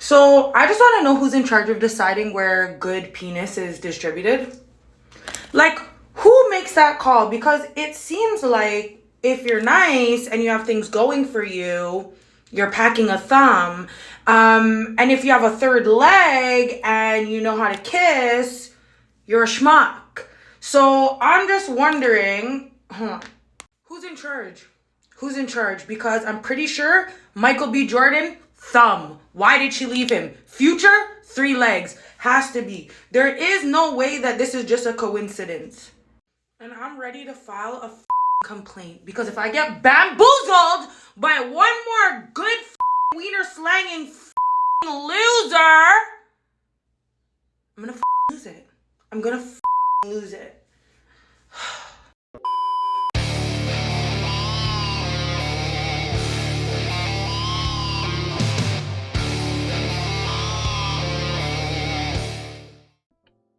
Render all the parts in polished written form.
So I just want to know who's in charge of deciding where good penis is distributed. Like, who makes that call? Because it seems like if you're nice and you have things going for you, you're packing a thumb. And if you have a third leg and you know how to kiss, you're a schmuck. So I'm just wondering, hold on, who's in charge? Who's in charge? Because I'm pretty sure Michael B. Jordan, thumb. Why did she leave him? Future, three legs. Has to be. There is no way that this is just a coincidence. And I'm ready to file a complaint. Because if I get bamboozled by one more good wiener slanging loser, I'm gonna lose it. I'm gonna lose it.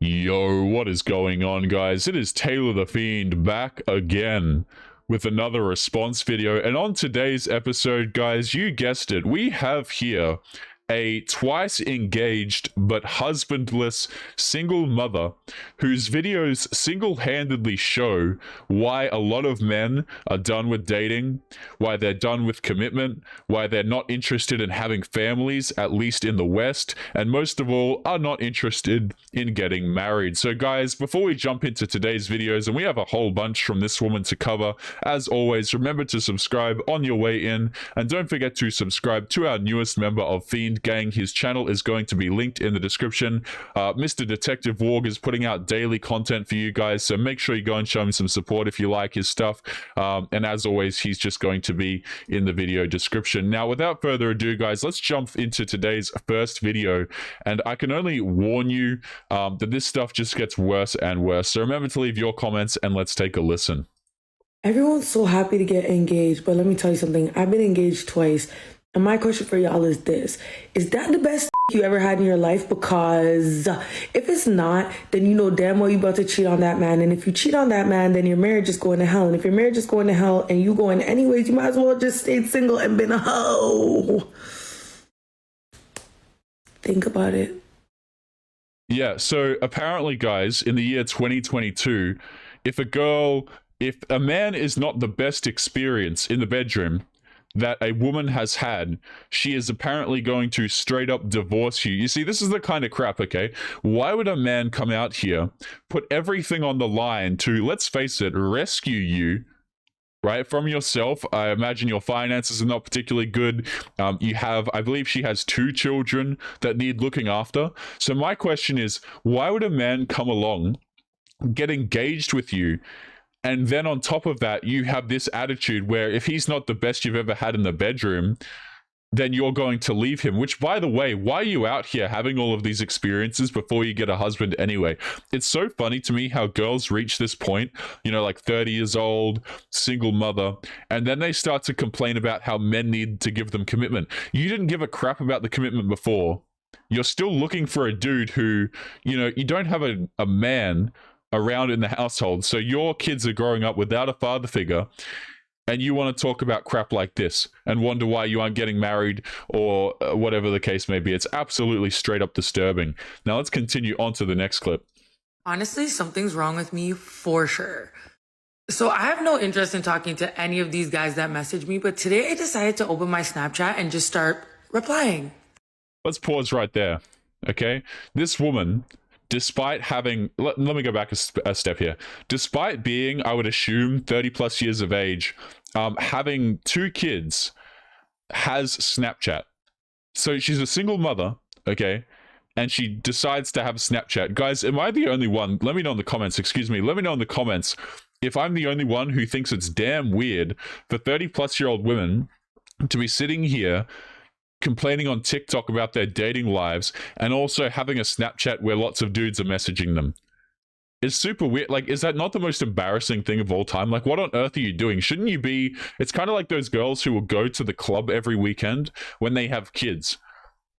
Yo, what is going on, guys? It is Taylor The Fiend back again with another response video. And on today's episode, guys, you guessed it, we have here a twice engaged but husbandless single mother whose videos single-handedly show why a lot of men are done with dating, why they're done with commitment, why they're not interested in having families, at least in the West, and most of all, are not interested in getting married. So guys, before we jump into today's videos, and we have a whole bunch from this woman to cover, as always, remember to subscribe on your way in, and don't forget to subscribe to our newest member of Fiend Gang. His channel is going to be linked in the description. Mr. Detective Warg is putting out daily content for you guys, so make sure you go and show him some support if you like his stuff. And as always, he's just going to be in the video description. Now, without further ado, guys, let's jump into today's first video. And I can only warn you that this stuff just gets worse and worse. So remember to leave your comments and let's take a listen. Everyone's so happy to get engaged, but let me tell you something. I've been engaged twice. And my question for y'all is this. Is that the best you ever had in your life? Because if it's not, then you know damn well you about to cheat on that man. And if you cheat on that man, then your marriage is going to hell. And if your marriage is going to hell and you going anyways, you might as well just stayed single and been a hoe. Think about it. Yeah, so apparently, guys, in the year 2022, if a man is not the best experience in the bedroom that a woman has had, she is apparently going to straight up divorce you. You see, this is the kind of crap, okay? Why would a man come out here, put everything on the line to, let's face it, rescue you, right, from yourself? I imagine your finances are not particularly good. You have, I believe she has 2 children that need looking after. So my question is, why would a man come along, get engaged with you, and then on top of that, you have this attitude where if he's not the best you've ever had in the bedroom, then you're going to leave him? Which, by the way, why are you out here having all of these experiences before you get a husband anyway? It's so funny to me how girls reach this point, you know, like 30 years old, single mother, and then they start to complain about how men need to give them commitment. You didn't give a crap about the commitment before. You're still looking for a dude who, you know, you don't have a man around in the household, so your kids are growing up without a father figure, and you want to talk about crap like this and wonder why you aren't getting married or whatever the case may be. It's absolutely straight up disturbing. Now let's continue on to the next clip. Honestly, something's wrong with me for sure. So I have no interest in talking to any of these guys that message me, but today I decided to open my Snapchat and just start replying. Let's pause right there, okay? This woman, despite having, let me go back a step here. Despite being, I would assume, 30 plus years of age, having 2 kids, has Snapchat. So she's a single mother, okay? And she decides to have Snapchat. Guys, am I the only one? Let me know in the comments, excuse me. Let me know in the comments if I'm the only one who thinks it's damn weird for 30 plus year old women to be sitting here complaining on TikTok about their dating lives and also having a Snapchat where lots of dudes are messaging them. It's super weird. Like, is that not the most embarrassing thing of all time? Like, what on earth are you doing? Shouldn't you be... It's kind of like those girls who will go to the club every weekend when they have kids.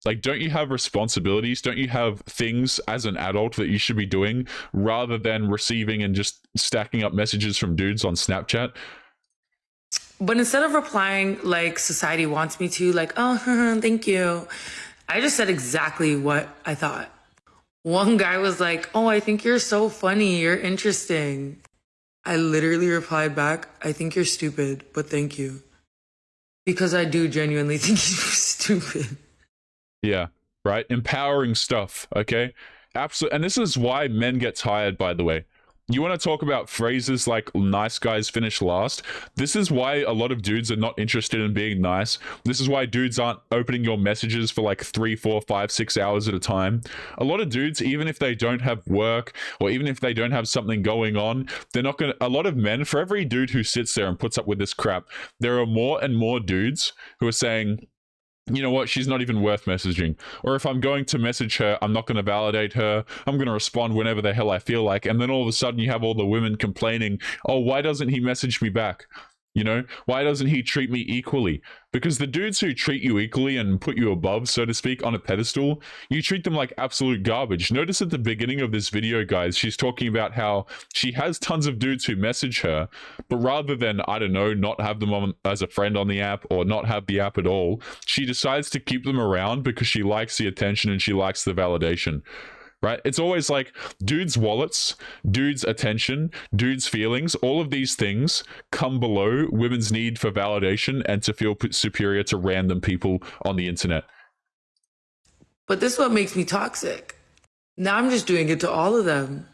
Like, don't you have responsibilities? Don't you have things as an adult that you should be doing rather than receiving and just stacking up messages from dudes on Snapchat? But instead of replying like society wants me to, like, oh, thank you, I just said exactly what I thought. One guy was like, oh, I think you're so funny. You're interesting. I literally replied back, I think you're stupid, but thank you. Because I do genuinely think you're stupid. Yeah, right? Empowering stuff, okay? Absolutely. And this is why men get tired, by the way. You want to talk about phrases like nice guys finish last? This is why a lot of dudes are not interested in being nice. This is why dudes aren't opening your messages for like 3, 4, 5, 6 hours at a time. A lot of dudes, even if they don't have work or even if they don't have something going on, they're not going to. A lot of men, for every dude who sits there and puts up with this crap, there are more and more dudes who are saying, you know what, she's not even worth messaging. Or if I'm going to message her, I'm not going to validate her. I'm going to respond whenever the hell I feel like. And then all of a sudden you have all the women complaining, oh, why doesn't he message me back? You know, why doesn't he treat me equally? Because the dudes who treat you equally and put you above, so to speak, on a pedestal, you treat them like absolute garbage. Notice at the beginning of this video, guys, she's talking about how she has tons of dudes who message her, but rather than, I don't know, not have them on as a friend on the app or not have the app at all, she decides to keep them around because she likes the attention and she likes the validation. Right? It's always like dudes' wallets, dudes' attention, dudes' feelings, all of these things come below women's need for validation and to feel superior to random people on the internet. But this is what makes me toxic. Now I'm just doing it to all of them.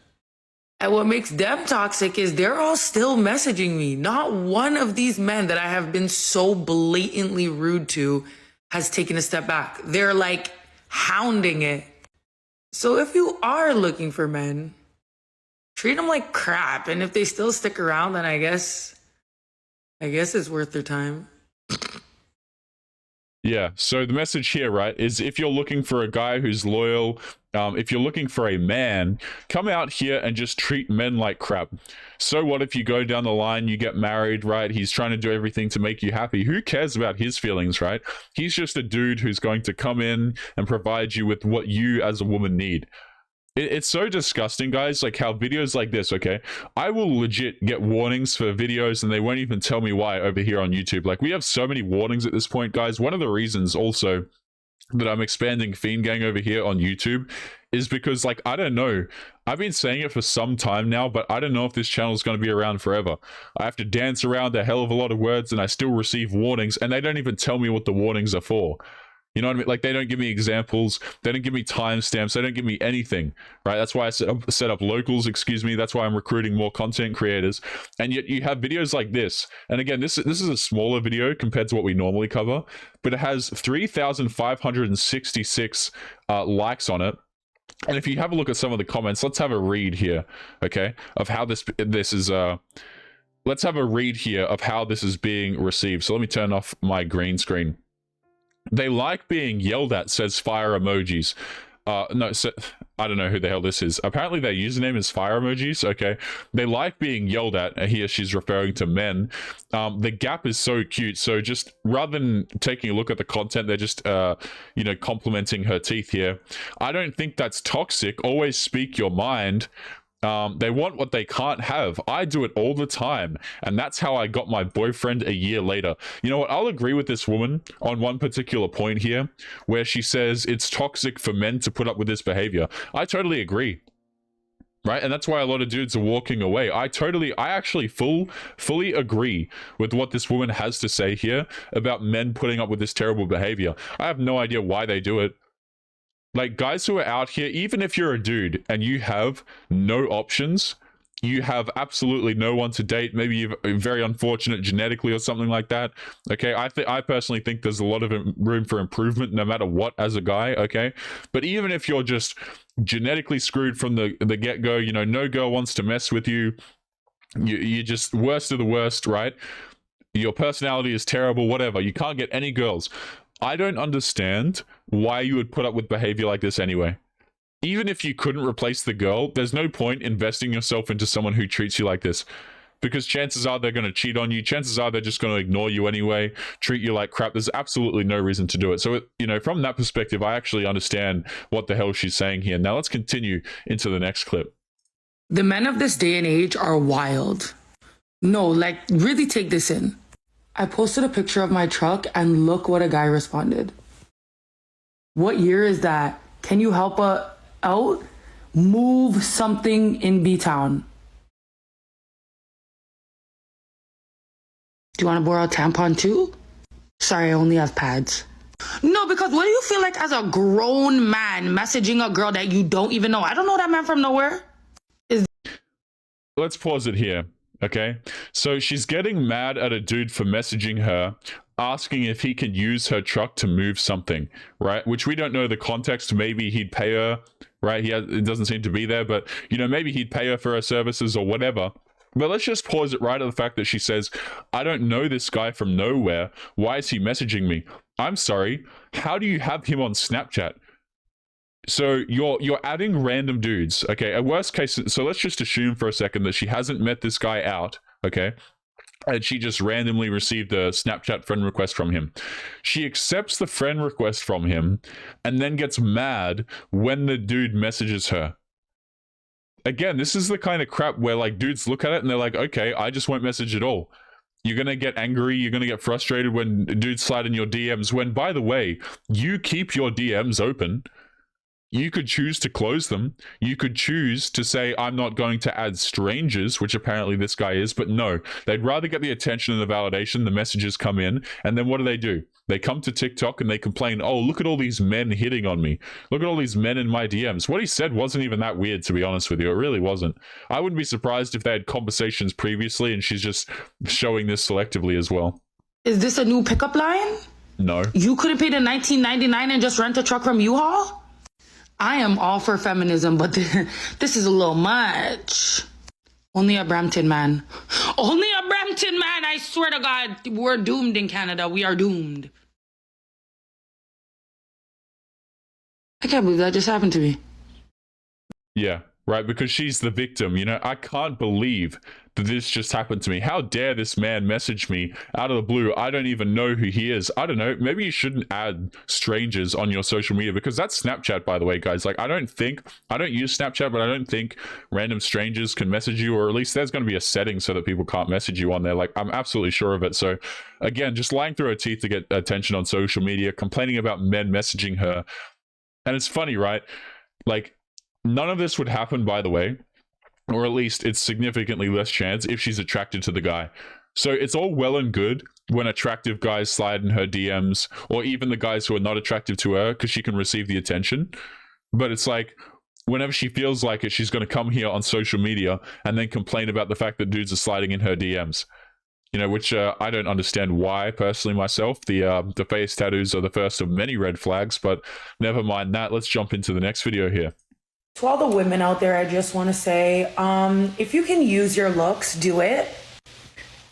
And what makes them toxic is they're all still messaging me. Not one of these men that I have been so blatantly rude to has taken a step back. They're like hounding it. So if you are looking for men, treat them like crap. And if they still stick around, then I guess it's worth their time. Yeah, so the message here, right, is if you're looking for a guy who's loyal, if you're looking for a man, come out here and just treat men like crap. So what if you go down the line, you get married, right? He's trying to do everything to make you happy. Who cares about his feelings, right? He's just a dude who's going to come in and provide you with what you as a woman need. It's so disgusting, guys, like how videos like this, okay? I will legit get warnings for videos and they won't even tell me why over here on YouTube. Like, we have so many warnings at this point, guys. One of the reasons also that I'm expanding Fiend Gang over here on YouTube is because, like, I don't know. I've been saying it for some time now, but I don't know if this channel is going to be around forever. I have to dance around a hell of a lot of words and I still receive warnings and they don't even tell me what the warnings are for. You know what I mean? Like, they don't give me examples. They don't give me timestamps. They don't give me anything, right? That's why I set up locals, excuse me. That's why I'm recruiting more content creators. And yet you have videos like this. And again, this is a smaller video compared to what we normally cover, but it has 3,566 likes on it. And if you have a look at some of the comments, let's have a read here, okay, of how this is... let's have a read here of how this is being received. So let me turn off my green screen. They like being yelled at, says fire emojis. No, so, I don't know who the hell this is. Apparently their username is fire emojis, okay? They like being yelled at. Here she's referring to men. The gap is so cute. So just rather than taking a look at the content, they're just, you know, complimenting her teeth here. I don't think that's toxic. Always speak your mind. They want what they can't have. I do it all the time, and that's how I got my boyfriend a year later. You know what? I'll agree with this woman on one particular point here, where she says it's toxic for men to put up with this behavior. I totally agree. Right? And that's why a lot of dudes are walking away. I actually fully agree with what this woman has to say here about men putting up with this terrible behavior. I have no idea why they do it. Like, guys who are out here, even if you're a dude and you have no options, you have absolutely no one to date, maybe you're very unfortunate genetically or something like that, okay? I personally think there's a lot of room for improvement no matter what as a guy, okay? But even if you're just genetically screwed from the get-go, you know, no girl wants to mess with you, you're just worst of the worst, right? Your personality is terrible, whatever. You can't get any girls. I don't understand why you would put up with behavior like this anyway. Even if you couldn't replace the girl, there's no point investing yourself into someone who treats you like this. Because chances are they're going to cheat on you. Chances are they're just going to ignore you anyway, treat you like crap. There's absolutely no reason to do it. So, you know, from that perspective, I actually understand what the hell she's saying here. Now let's continue into the next clip. The men of this day and age are wild. No, like, really take this in. I posted a picture of my truck and look what a guy responded. What year is that? Can you help out? Move something in B-Town. Do you want to borrow a tampon too? Sorry, I only have pads. No, because what do you feel like as a grown man messaging a girl that you don't even know? I don't know that man from nowhere. Let's pause it here, okay? So she's getting mad at a dude for messaging her, asking if he can use her truck to move something, right? Which we don't know the context. Maybe he'd pay her, right? It doesn't seem to be there, but, you know, maybe he'd pay her for her services or whatever. But let's just pause it right at the fact that she says, I don't know this guy from nowhere. Why is he messaging me? I'm sorry. How do you have him on Snapchat? So you're adding random dudes, okay? A worst case, so let's just assume for a second that she hasn't met this guy out, okay? And she just randomly received a Snapchat friend request from him. She accepts the friend request from him and then gets mad when the dude messages her. Again, this is the kind of crap where like dudes look at it and they're like, okay, I just won't message at all. You're going to get angry. You're going to get frustrated when dudes slide in your DMs. When, by the way, you keep your DMs open. You could choose to close them. You could choose to say, I'm not going to add strangers, which apparently this guy is, but no, they'd rather get the attention and the validation. The messages come in, and then what do? They come to TikTok and they complain, oh, look at all these men hitting on me. Look at all these men in my DMs. What he said wasn't even that weird, to be honest with you. It really wasn't. I wouldn't be surprised if they had conversations previously and she's just showing this selectively as well. Is this a new pickup line? No. You couldn't pay the $19.99 and just rent a truck from U-Haul? I am all for feminism, but this is a little much. Only a Brampton man. Only a Brampton man, I swear to God. We're doomed in Canada. We are doomed. I can't believe that just happened to me. Yeah, right, because she's the victim. You know, I can't believe that this just happened to me. How dare this man message me out of the blue? I don't even know who he is. I don't know. Maybe you shouldn't add strangers on your social media, because that's Snapchat, by the way, guys. Like, I don't use Snapchat, but I don't think random strangers can message you, or at least there's going to be a setting so that people can't message you on there. Like, I'm absolutely sure of it. So again, just lying through her teeth to get attention on social media, complaining about men messaging her. And it's funny, right? Like, none of this would happen, by the way, or at least it's significantly less chance if she's attracted to the guy. So it's all well and good when attractive guys slide in her DMs, or even the guys who are not attractive to her, because she can receive the attention. But it's like, whenever she feels like it, she's going to come here on social media and then complain about the fact that dudes are sliding in her DMs. You know, which I don't understand why, personally, myself. The face tattoos are the first of many red flags, but never mind that. Let's jump into the next video here. To all the women out there, I just want to say, if you can use your looks, do it.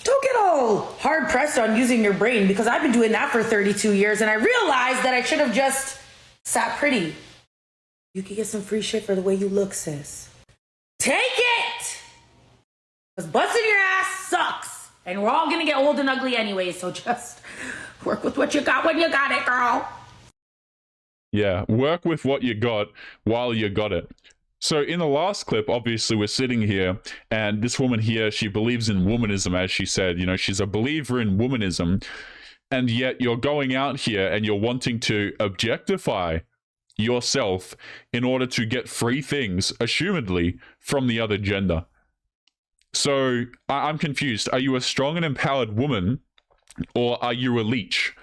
Don't get all hard pressed on using your brain, because I've been doing that for 32 years and I realized that I should have just sat pretty. You could get some free shit for the way you look, sis. Take it! Because busting your ass sucks. And we're all going to get old and ugly anyway, so just work with what you got when you got it, girl. Yeah, work with what you got while you got it. So in the last clip, obviously, we're sitting here, and this woman here, she believes in womanism, as she said. You know, she's a believer in womanism, and yet you're going out here and you're wanting to objectify yourself in order to get free things, assumedly, from the other gender. So I'm confused. Are you a strong and empowered woman, or are you a leech?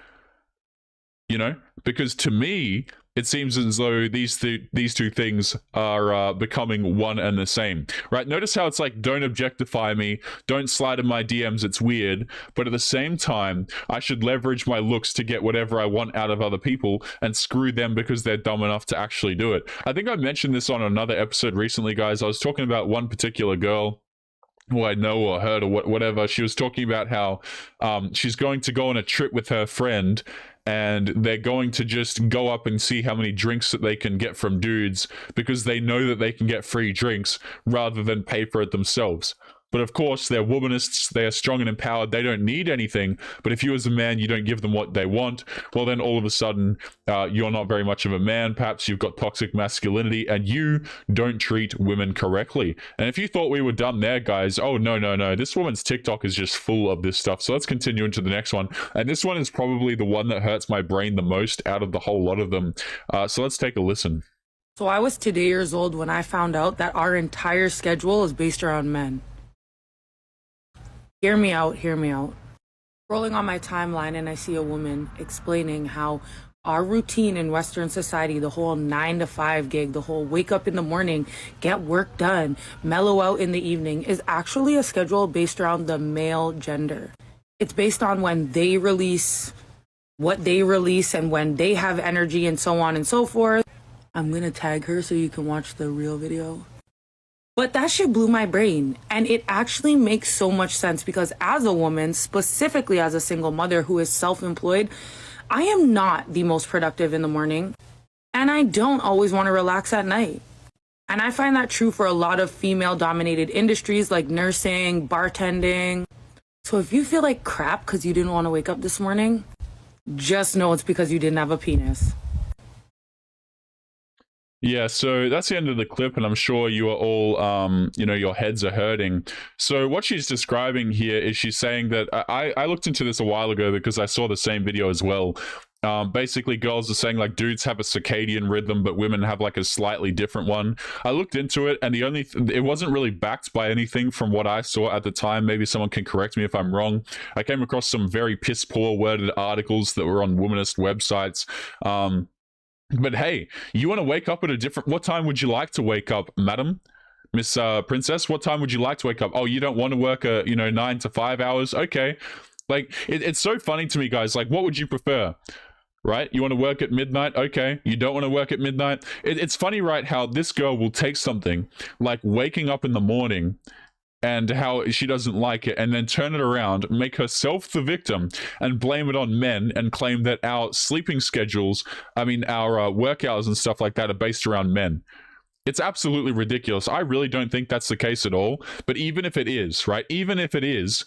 You know, because to me, it seems as though these two things are becoming one and the same, right? Notice how it's like, don't objectify me, don't slide in my DMs, it's weird. But at the same time, I should leverage my looks to get whatever I want out of other people and screw them because they're dumb enough to actually do it. I think I mentioned this on another episode recently, guys. I was talking about one particular girl who I know or heard or whatever. She was talking about how she's going to go on a trip with her friend, and they're going to just go up and see how many drinks that they can get from dudes, because they know that they can get free drinks rather than pay for it themselves. But of course, they're womanists. They are strong and empowered. They don't need anything. But if you as a man, you don't give them what they want, well, then all of a sudden, you're not very much of a man. Perhaps you've got toxic masculinity and you don't treat women correctly. And if you thought we were done there, guys, oh, no, no, no. This woman's TikTok is just full of this stuff. So let's continue into the next one. And this one is probably the one that hurts my brain the most out of the whole lot of them. So let's take a listen. So I was 2 years old when I found out that our entire schedule is based around men. Hear me out, hear me out. Scrolling on my timeline and I see a woman explaining how our routine in Western society, the whole 9 to 5 gig, the whole wake up in the morning, get work done, mellow out in the evening, is actually a schedule based around the male gender. It's based on when they release, what they release, and when they have energy and so on and so forth. I'm gonna tag her so you can watch the real video. But that shit blew my brain. And it actually makes so much sense because as a woman, specifically as a single mother who is self-employed, I am not the most productive in the morning. And I don't always want to relax at night. And I find that true for a lot of female-dominated industries like nursing, bartending. So if you feel like crap because you didn't want to wake up this morning, just know it's because you didn't have a penis. Yeah, so that's the end of the clip, and I'm sure you are all, your heads are hurting. So what she's describing here is she's saying that, I looked into this a while ago because I saw the same video as well. Basically, girls are saying, like, dudes have a circadian rhythm, but women have, like, a slightly different one. I looked into it, and it wasn't really backed by anything from what I saw at the time. Maybe someone can correct me if I'm wrong. I came across some very piss-poor worded articles that were on womanist websites. But hey, you want to wake up at a different... What time would you like to wake up, madam? Miss Princess, what time would you like to wake up? Oh, you don't want to work, 9 to 5 hours? Okay. Like, it's so funny to me, guys. Like, what would you prefer? Right? You want to work at midnight? Okay. You don't want to work at midnight? It's funny, right, how this girl will take something like waking up in the morning and how she doesn't like it, and then turn it around, make herself the victim, and blame it on men, and claim that our sleeping schedules, our work hours and stuff like that are based around men. It's absolutely ridiculous. I really don't think that's the case at all. But even if it is, right? Even if it is,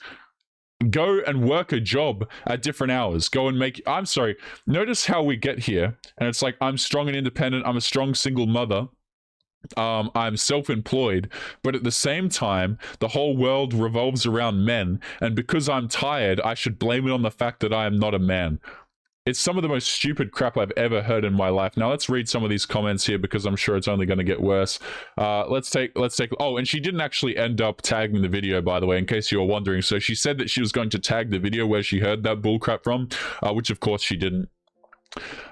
go and work a job at different hours. Go and make... I'm sorry. Notice how we get here, and it's like, I'm strong and independent. I'm a strong single mother. I'm self-employed, but at the same time, the whole world revolves around men, and because I'm tired, I should blame it on the fact that I am not a man. It's some of the most stupid crap I've ever heard in my life. Now let's read some of these comments here because I'm sure it's only going to get worse. Let's take. Oh, and she didn't actually end up tagging the video, by the way, in case you were wondering. So she said that she was going to tag the video where she heard that bullcrap from, which of course she didn't.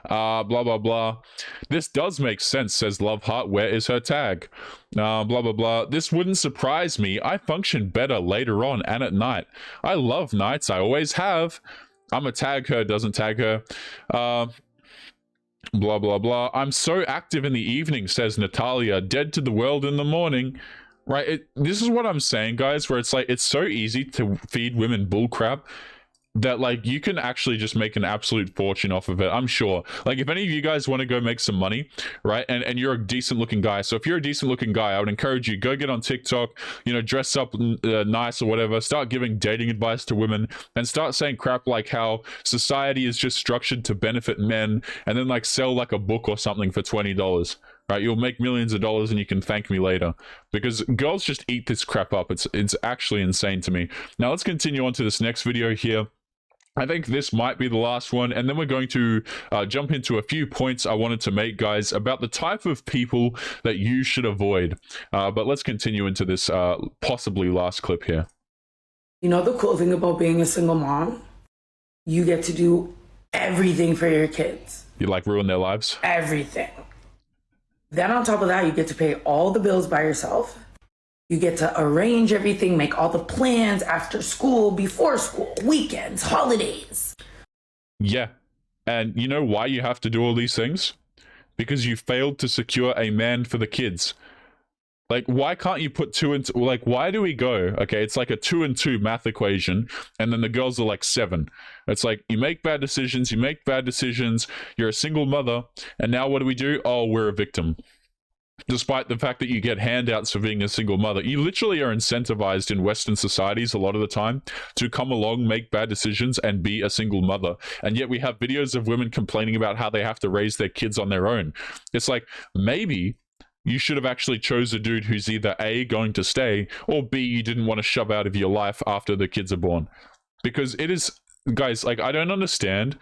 Blah blah blah. This does make sense, says Love Heart. Where is her tag? Blah blah blah. This wouldn't surprise me. I function better later on and at night. I love nights. I always have. I'ma tag her. Doesn't tag her. Blah blah blah. I'm so active in the evening, says Natalia. Dead to the world in the morning. Right. This is what I'm saying, guys. Where it's like it's so easy to feed women bullcrap that, like, you can actually just make an absolute fortune off of it, I'm sure. Like, if any of you guys want to go make some money, right, and you're a decent looking guy, so if you're a decent looking guy, I would encourage you, go get on TikTok, dress up nice or whatever, start giving dating advice to women, and start saying crap like how society is just structured to benefit men, and then, like, sell, like, a book or something for $20. Right, you'll make millions of dollars and you can thank me later. Because girls just eat this crap up. It's actually insane to me. Now, let's continue on to this next video here. I think this might be the last one, and then we're going to jump into a few points I wanted to make, guys, about the type of people that you should avoid. But let's continue into this possibly last clip here. You know the cool thing about being a single mom? You get to do everything for your kids. You, like, ruin their lives? Everything. Then on top of that, you get to pay all the bills by yourself. You get to arrange everything, make all the plans after school, before school, weekends, holidays. Yeah. And you know why you have to do all these things? Because you failed to secure a man for the kids. Like, why can't you put two and two? Like, why do we go? Okay, it's like a 2 and 2 math equation, and then the girls are like 7. It's like, you make bad decisions, you're a single mother, and now what do? Oh, we're a victim. despite the fact that you get handouts for being a single mother. You literally are incentivized in Western societies a lot of the time to come along, make bad decisions, and be a single mother. And yet we have videos of women complaining about how they have to raise their kids on their own. It's like, maybe you should have actually chose a dude who's either A, going to stay, or B, you didn't want to shove out of your life after the kids are born. Because it is, guys, like, I don't understand.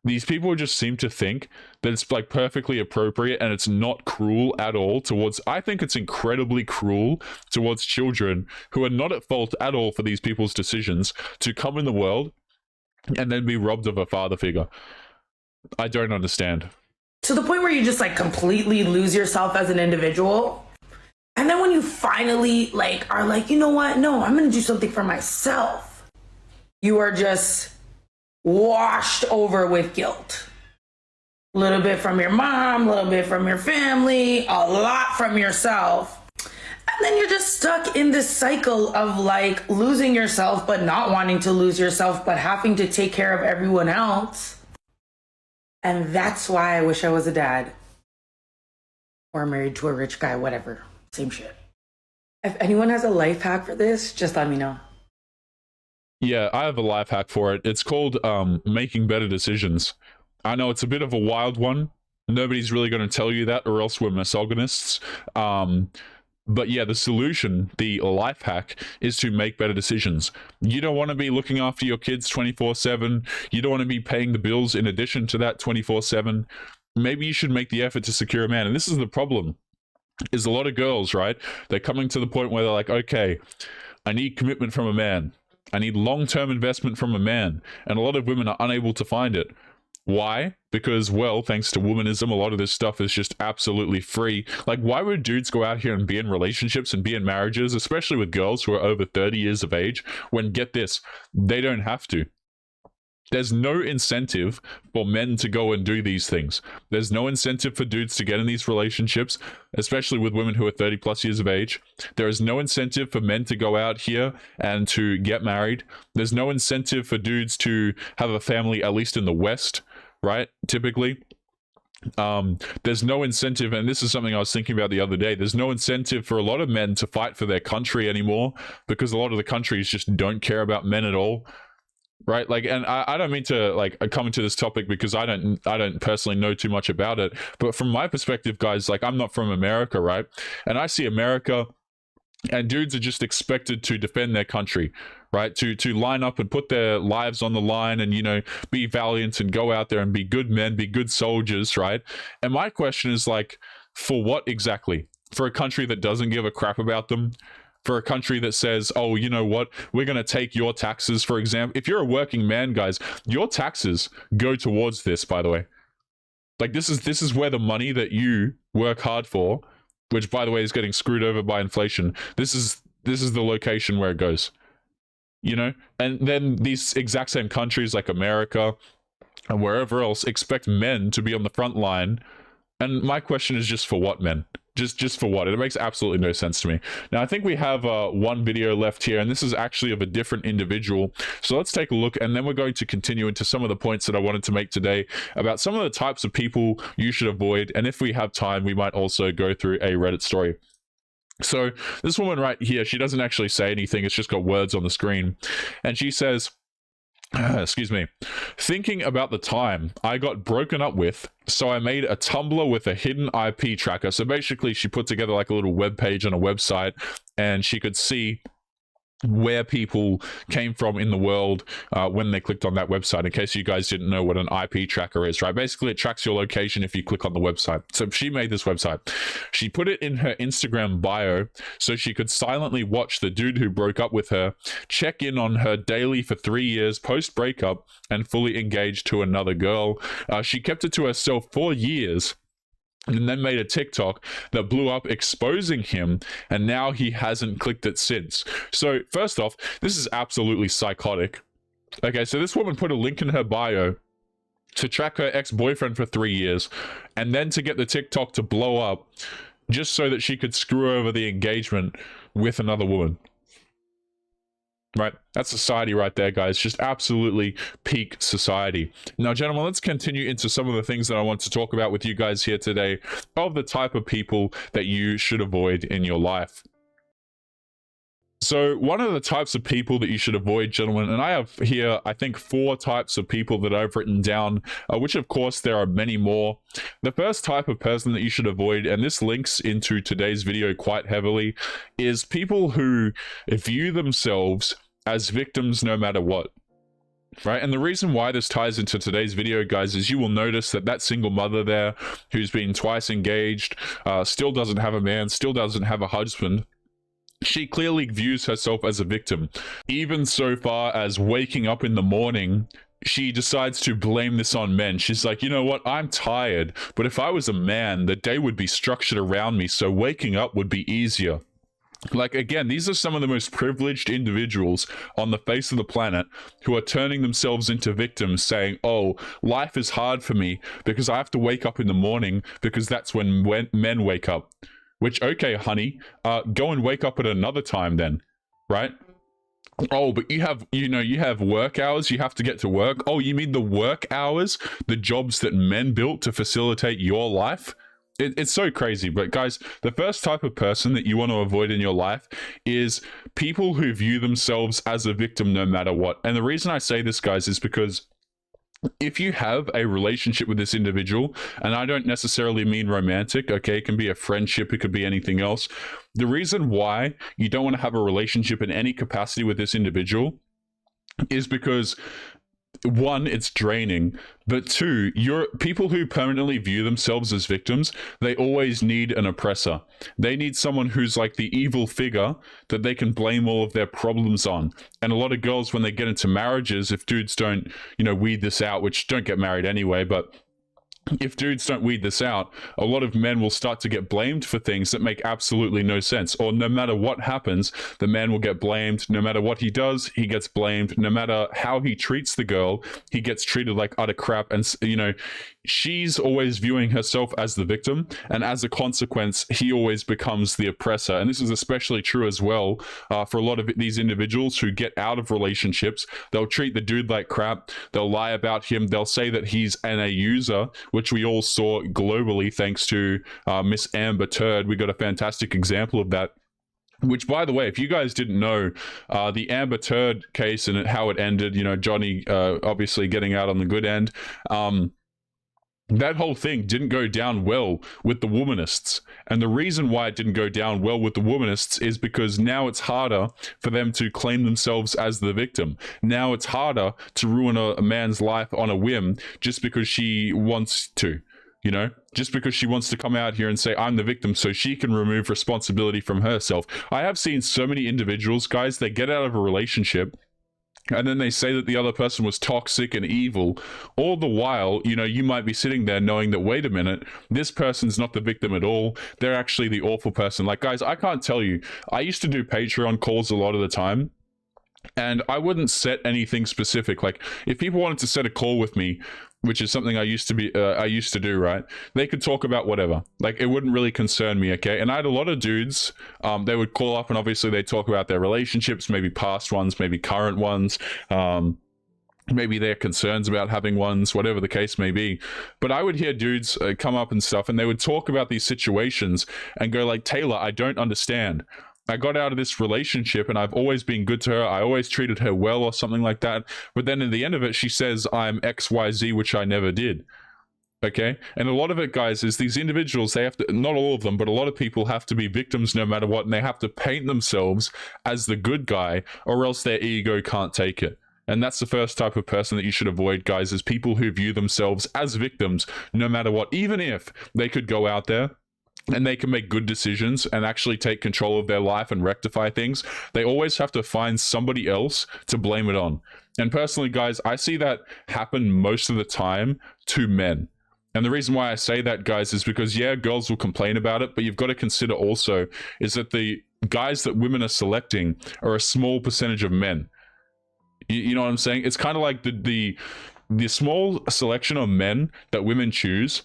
These people just seem to think that it's like perfectly appropriate and it's not cruel at all towards, I think it's incredibly cruel towards children who are not at fault at all for these people's decisions to come in the world and then be robbed of a father figure. I don't understand. To the point where you just like completely lose yourself as an individual. And then when you finally like are like, you know what? No, I'm going to do something for myself. You are just washed over with guilt. A little bit from your mom, a little bit from your family, a lot from yourself. And then you're just stuck in this cycle of like losing yourself, but not wanting to lose yourself, but having to take care of everyone else. And that's why I wish I was a dad. Or married to a rich guy, whatever. Same shit. If anyone has a life hack for this, just let me know. Yeah, I have a life hack for it. It's called making better decisions. I know it's a bit of a wild one. Nobody's really going to tell you that, or else we're misogynists. But yeah, the solution, the life hack, is to make better decisions. You don't want to be looking after your kids 24/7. You don't want to be paying the bills in addition to that 24/7. Maybe you should make the effort to secure a man. And this is the problem, is a lot of girls, right? They're coming to the point where they're like, okay, I need commitment from a man. I need long-term investment from a man. And a lot of women are unable to find it. Why? Because, well, thanks to womanism, a lot of this stuff is just absolutely free. Like, why would dudes go out here and be in relationships and be in marriages, especially with girls who are over 30 years of age, when, get this, they don't have to? There's no incentive for men to go and do these things. There's no incentive for dudes to get in these relationships, especially with women who are 30 plus years of age. There is no incentive for men to go out here and to get married. There's no incentive for dudes to have a family, at least in the West, right? Typically. There's no incentive, and this is something I was thinking about the other day, there's no incentive for a lot of men to fight for their country anymore, because a lot of the countries just don't care about men at all. Right, like, and I don't mean to like come into this topic because I don't personally know too much about it, but from my perspective, guys, like, I'm not from America, right? And I see America, and dudes are just expected to defend their country, right? To line up and put their lives on the line, and, you know, be valiant and go out there and be good men, be good soldiers, right? And my question is, like, for what exactly? For a country that doesn't give a crap about them? For a country that says, oh, you know what, we're going to take your taxes, for example. If you're a working man, guys, your taxes go towards this, by the way. Like, this is where the money that you work hard for, which, by the way, is getting screwed over by inflation, this is the location where it goes. You know? And then these exact same countries like America and wherever else expect men to be on the front line. And my question is, just for what, men? Just for what? It makes absolutely no sense to me. Now, I think we have one video left here, and this is actually of a different individual. So let's take a look, and then we're going to continue into some of the points that I wanted to make today about some of the types of people you should avoid. And if we have time, we might also go through a Reddit story. So this woman right here, she doesn't actually say anything. It's just got words on the screen. And she says, excuse me, thinking about the time I got broken up with, so I made a Tumblr with a hidden IP tracker. So basically she put together like a little web page on a website, and she could see where people came from in the world when they clicked on that website, in case you guys didn't know what an IP tracker is, right? Basically, it tracks your location if you click on the website. So she made this website. She put it in her Instagram bio so she could silently watch the dude who broke up with her check in on her daily for 3 years post-breakup and fully engaged to another girl. She kept it to herself for years, and then made a TikTok that blew up exposing him, and now he hasn't clicked it since. So first off, this is absolutely psychotic. Okay, so this woman put a link in her bio to track her ex-boyfriend for 3 years, and then to get the TikTok to blow up just so that she could screw over the engagement with another woman. Right? That's society right there, guys. Just absolutely peak society. Now, gentlemen, let's continue into some of the things that I want to talk about with you guys here today of the type of people that you should avoid in your life. So one of the types of people that you should avoid, gentlemen, and I have here, I think, 4 types of people that I've written down, which of course there are many more. The first type of person that you should avoid, and this links into today's video quite heavily, is people who view themselves as victims no matter what. Right, and the reason why this ties into today's video, guys, is you will notice that that single mother there who's been twice engaged, still doesn't have a man, still doesn't have a husband. She clearly views herself as a victim, even so far as waking up in the morning. She decides to blame this on men. She's like, you know what, I'm tired, but if I was a man, the day would be structured around me, so waking up would be easier. Like, again, these are some of the most privileged individuals on the face of the planet who are turning themselves into victims, saying, oh, life is hard for me because I have to wake up in the morning because that's when men wake up. Which, okay, honey, go and wake up at another time then, right? Oh, but you have work hours, you have to get to work. Oh, you mean the work hours, the jobs that men built to facilitate your life? It's so crazy. But guys, the first type of person that you want to avoid in your life is people who view themselves as a victim no matter what. And the reason I say this, guys, is because if you have a relationship with this individual, and I don't necessarily mean romantic, okay, it can be a friendship, it could be anything else. The reason why you don't want to have a relationship in any capacity with this individual is because, 1, it's draining, but 2, people who permanently view themselves as victims, they always need an oppressor. They need someone who's like the evil figure that they can blame all of their problems on. And a lot of girls, when they get into marriages, if dudes don't, weed this out, which don't get married anyway, but if dudes don't weed this out, a lot of men will start to get blamed for things that make absolutely no sense. Or no matter what happens, the man will get blamed. No matter what he does, he gets blamed. No matter how he treats the girl, he gets treated like utter crap. And, she's always viewing herself as the victim. And as a consequence, he always becomes the oppressor. And this is especially true as well for a lot of these individuals who get out of relationships. They'll treat the dude like crap. They'll lie about him. They'll say that he's an abuser, which we all saw globally thanks to Miss Amber Turd. We got a fantastic example of that. Which, by the way, if you guys didn't know, the Amber Turd case and how it ended, Johnny obviously getting out on the good end, that whole thing didn't go down well with the womanists. And the reason why it didn't go down well with the womanists is because now it's harder for them to claim themselves as the victim. Now it's harder to ruin a man's life on a whim just because she wants to. Just because she wants to come out here and say, I'm the victim, so she can remove responsibility from herself. I have seen so many individuals, guys, they get out of a relationship and then they say that the other person was toxic and evil. All the while, you might be sitting there knowing that, wait a minute, this person's not the victim at all. They're actually the awful person. Like, guys, I can't tell you. I used to do Patreon calls a lot of the time. And I wouldn't set anything specific. Like, if people wanted to set a call with me, which is something I used to do, right? They could talk about whatever. Like, it wouldn't really concern me, okay? And I had a lot of dudes, they would call up and obviously they talk about their relationships, maybe past ones, maybe current ones, maybe their concerns about having ones, whatever the case may be. But I would hear dudes come up and stuff, and they would talk about these situations and go like, Taylor, I don't understand. I got out of this relationship and I've always been good to her. I always treated her well or something like that. But then in the end of it, she says I'm XYZ, which I never did. Okay. And a lot of it, guys, is these individuals, they have to, not all of them, but a lot of people have to be victims no matter what. And they have to paint themselves as the good guy or else their ego can't take it. And that's the first type of person that you should avoid, guys, is people who view themselves as victims no matter what, even if they could go out there and they can make good decisions and actually take control of their life and rectify things. They always have to find somebody else to blame it on. And personally, guys, I see that happen most of the time to men. And the reason why I say that, guys, is because, yeah, girls will complain about it, but you've got to consider also is that the guys that women are selecting are a small percentage of men. You know what I'm saying? It's kind of like the small selection of men that women choose.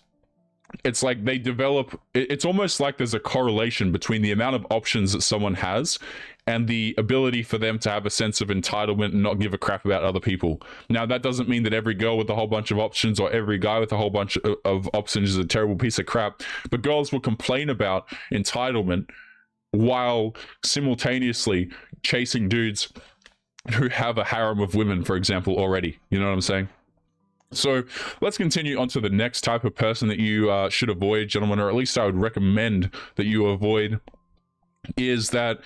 It's like they develop, it's almost like there's a correlation between the amount of options that someone has and the ability for them to have a sense of entitlement and not give a crap about other people. Now, that doesn't mean that every girl with a whole bunch of options or every guy with a whole bunch of options is a terrible piece of crap, but girls will complain about entitlement while simultaneously chasing dudes who have a harem of women, for example, already. You know what I'm saying? So let's continue on to the next type of person that you should avoid, gentlemen, or at least I would recommend that you avoid, is that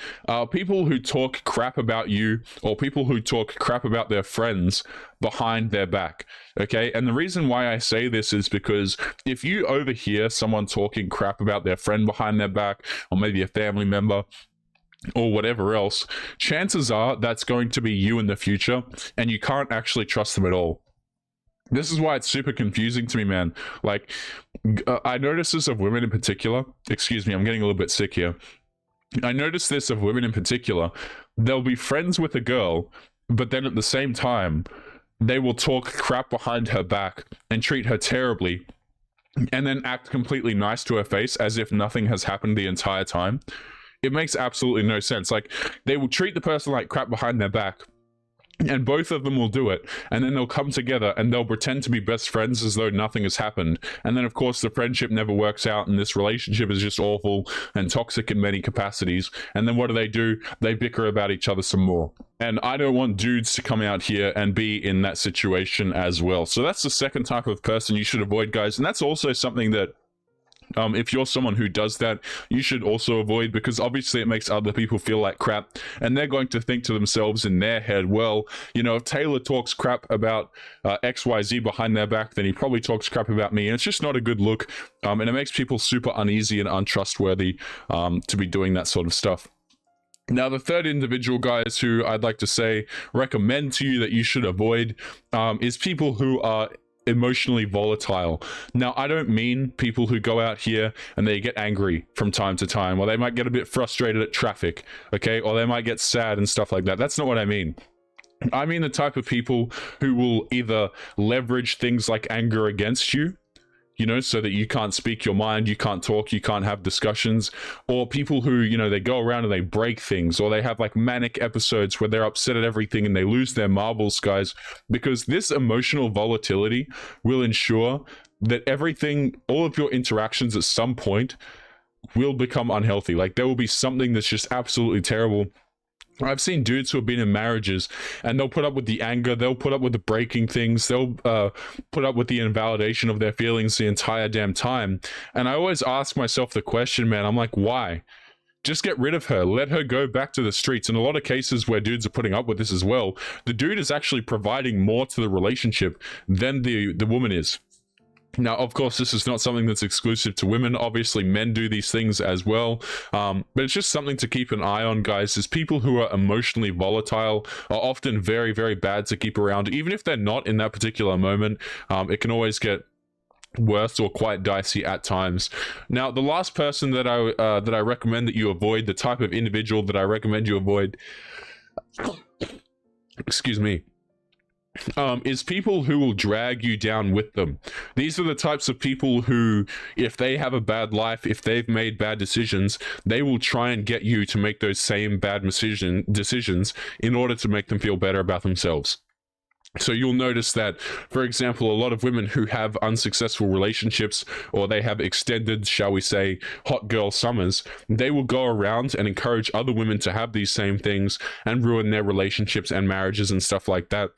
people who talk crap about you, or people who talk crap about their friends behind their back. Okay, and the reason why I say this is because if you overhear someone talking crap about their friend behind their back, or maybe a family member, or whatever else, chances are that's going to be you in the future, and you can't actually trust them at all. This is why it's super confusing to me, man. Like, I notice this of women in particular. Excuse me, I'm getting a little bit sick here. I notice this of women in particular. They'll be friends with a girl, but then at the same time, they will talk crap behind her back and treat her terribly, and then act completely nice to her face as if nothing has happened the entire time. It makes absolutely no sense. Like, they will treat the person like crap behind their back, and both of them will do it, and then they'll come together and they'll pretend to be best friends as though nothing has happened. And then, of course, the friendship never works out, and this relationship is just awful and toxic in many capacities. And then what do? They bicker about each other some more. And I don't want dudes to come out here and be in that situation as well. So that's the second type of person you should avoid, guys. And that's also something that if you're someone who does that, you should also avoid, because obviously it makes other people feel like crap, and they're going to think to themselves in their head, well, you know, if Taylor talks crap about XYZ behind their back, then he probably talks crap about me, and it's just not a good look, and it makes people super uneasy and untrustworthy to be doing that sort of stuff. Now, the third individual, guys, who I'd like to recommend to you that you should avoid is people who are emotionally volatile. Now, I don't mean people who go out here and they get angry from time to time, or they might get a bit frustrated at traffic, okay, or they might get sad and stuff like that. That's not what I mean. I mean the type of people who will either leverage things like anger against you, you know, so that you can't speak your mind, you can't talk, you can't have discussions, or people who, you know, they go around and they break things, or they have like manic episodes where they're upset at everything and they lose their marbles, guys, because this emotional volatility will ensure that all of your interactions at some point will become unhealthy. Like, there will be something that's just absolutely terrible. I've seen dudes who have been in marriages and they'll put up with the anger, they'll put up with the breaking things, they'll put up with the invalidation of their feelings the entire damn time. And I always ask myself the question, man, I'm like, why? Just get rid of her, let her go back to the streets. In a lot of cases where dudes are putting up with this as well, the dude is actually providing more to the relationship than the woman is. Now, of course, this is not something that's exclusive to women. Obviously, men do these things as well. But it's just something to keep an eye on, guys, is people who are emotionally volatile are often very, very bad to keep around. Even if they're not in that particular moment, it can always get worse or quite dicey at times. Now, the last person that I recommend that you avoid, the type of individual that I recommend you avoid, excuse me, is people who will drag you down with them. These are the types of people who, if they have a bad life, if they've made bad decisions, they will try and get you to make those same bad decisions in order to make them feel better about themselves. So you'll notice that, for example, a lot of women who have unsuccessful relationships, or they have extended, shall we say, hot girl summers, they will go around and encourage other women to have these same things and ruin their relationships and marriages and stuff like that.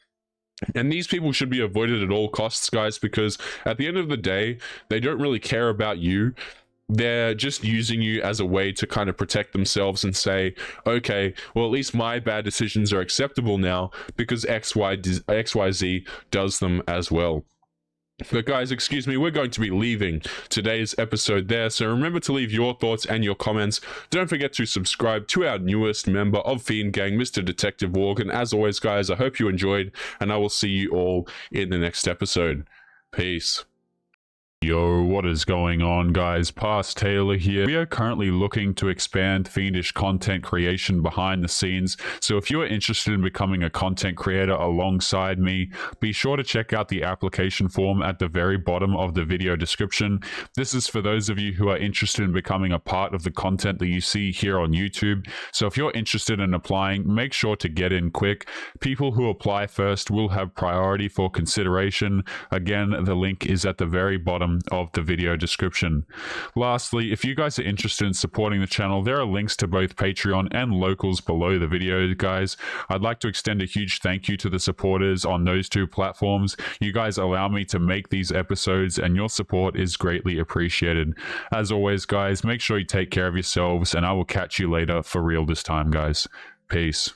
And these people should be avoided at all costs, guys, because at the end of the day, they don't really care about you. They're just using you as a way to kind of protect themselves and say, okay, well, at least my bad decisions are acceptable now because XYZ does them as well. But guys, excuse me, we're going to be leaving today's episode there. So remember to leave your thoughts and your comments. Don't forget to subscribe to our newest member of Fiend Gang, Mr. Detective Walk. And as always, guys, I hope you enjoyed, and I will see you all in the next episode. Peace. Yo, what is going on, guys? Past Taylor here. We are currently looking to expand fiendish content creation behind the scenes, so if you are interested in becoming a content creator alongside me, be sure to check out the application form at the very bottom of the video description. This is for those of you who are interested in becoming a part of the content that you see here on YouTube, so if you're interested in applying, make sure to get in quick. People who apply first will have priority for consideration. Again, the link is at the very bottom of the video description. Lastly, if you guys are interested in supporting the channel, there are links to both Patreon and locals below the video, guys. I'd like to extend a huge thank you to the supporters on those two platforms. You guys allow me to make these episodes, and your support is greatly appreciated. As always, guys, make sure you take care of yourselves, and I will catch you later for real this time, guys. Peace.